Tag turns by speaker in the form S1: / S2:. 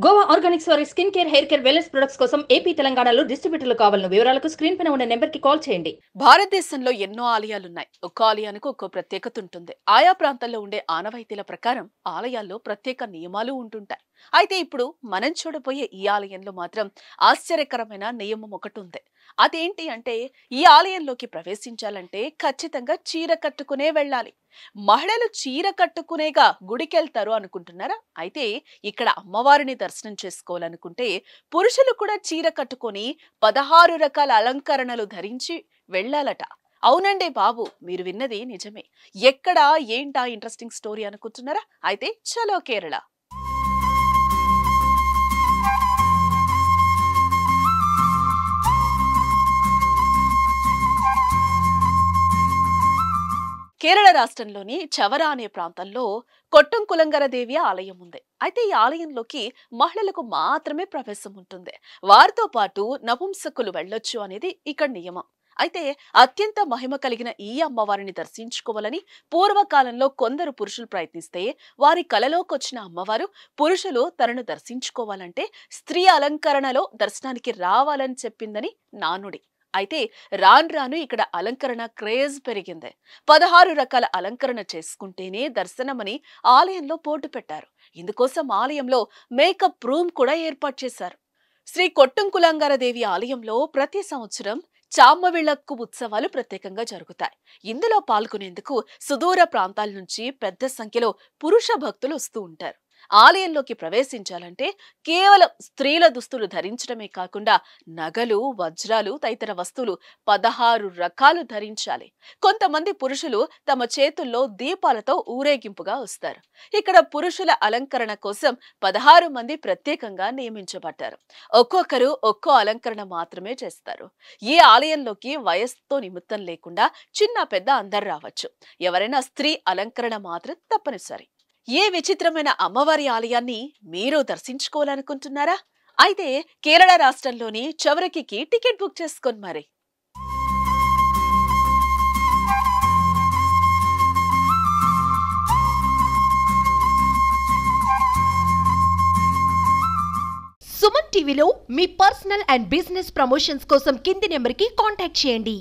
S1: Goa Organics వారి skin care, hair care, wellness products కోసం AP, తెలంగాణలో డిస్ట్రిబ్యూటర్లు కావాలను వివరాలకు స్క్రీన్ పైన ఉన్న నెంబర్కి కాల్ చేయండి.
S2: భారతదేశంలో ఎన్నో ఆలయాలున్నాయి. ఒక్కో ఆలయానికి ఒక్కో ప్రత్యేకత ఉంటుంది. ఆయా ప్రాంతాల్లో ఉండే ఆనవాయితీల ప్రకారం ఆలయాల్లో ప్రత్యేక నియమాలు ఉంటుంటాయి. అయితే ఇప్పుడు మనం చూడబోయే ఈ ఆలయంలో మాత్రం ఆశ్చర్యకరమైన నియమం ఒకటి ఉంది. అదేంటి అంటే, ఈ ఆలయంలోకి ప్రవేశించాలంటే ఖచ్చితంగా చీర కట్టుకునే వెళ్ళాలి. మహిళలు చీర కట్టుకునేగా గుడికెళ్తారు అనుకుంటున్నారా? అయితే ఇక్కడ అమ్మవారిని దర్శనం చేసుకోవాలనుకుంటే పురుషులు కూడా చీర కట్టుకొని 16 రకాల అలంకరణలు ధరించి వెళ్ళాలట. అవునండి బాబు, మీరు విన్నది నిజమే. ఎక్కడా ఏంటా ఇంట్రెస్టింగ్ స్టోరీ అనుకుంటున్నారా? అయితే చలో కేరళ. కేరళ రాష్ట్రంలోని చవరా అనే ప్రాంతంలో కొట్టంకులంగర దేవి ఆలయం ఉంది. అయితే ఈ ఆలయంలోకి మహిళలకు మాత్రమే ప్రవేశం ఉంటుంది. వారితో పాటు నపుంసకులు వెళ్ళొచ్చు అనేది ఇక్కడ నియమం. అయితే అత్యంత మహిమ కలిగిన ఈ అమ్మవారిని దర్శించుకోవాలని పూర్వకాలంలో కొందరు పురుషులు ప్రయత్నిస్తే, వారి కలలోకొచ్చిన అమ్మవారు పురుషులు తనను దర్శించుకోవాలంటే స్త్రీ అలంకరణలో దర్శనానికి రావాలని చెప్పిందని నానుడి. అయితే రాను రాను ఇక్కడ అలంకరణ క్రేజ్ పెరిగింది. 16 రకాల అలంకరణ చేసుకుంటేనే దర్శనమని ఆలయంలో పోటు పెట్టారు. ఇందుకోసం ఆలయంలో మేకప్ రూమ్ కూడా ఏర్పాటు చేశారు. శ్రీ కొట్టంకులంగర దేవి ఆలయంలో ప్రతి సంవత్సరం చామవిళక్కు ఉత్సవాలు ప్రత్యేకంగా జరుగుతాయి. ఇందులో పాల్గొనేందుకు సుదూర ప్రాంతాల నుంచి పెద్ద సంఖ్యలో పురుష భక్తులు వస్తూ ఉంటారు. ఆలయంలోకి ప్రవేశించాలంటే కేవలం స్త్రీల దుస్తులు ధరించడమే కాకుండా నగలు, వజ్రాలు తదితర వస్తువులు 16 రకాలు ధరించాలి. కొంతమంది పురుషులు తమ చేతుల్లో దీపాలతో ఊరేగింపుగా వస్తారు. ఇక్కడ పురుషుల అలంకరణ కోసం 16 మంది ప్రత్యేకంగా నియమించబడ్డారు. ఒక్కొక్కరు ఒక్కో అలంకరణ మాత్రమే చేస్తారు. ఈ ఆలయంలోకి వయస్సుతో నిమిత్తం లేకుండా చిన్న పెద్ద అందరు రావచ్చు. ఎవరైనా స్త్రీ అలంకరణ మాత్రం తప్పనిసరి. ఏ విచిత్రమైన అమ్మవారి ఆలయాన్ని మీరు దర్శించుకోవాలనుకుంటున్నారా? అయితే కేరళ రాష్ట్రంలోని చవరకి టికెట్ బుక్ చేసుకోండి మరి.
S3: సుమన్ టీవీలో మీ పర్సనల్ అండ్ బిజినెస్ ప్రమోషన్స్ కోసం కింది నెంబర్కి కాంటాక్ట్ చేయండి.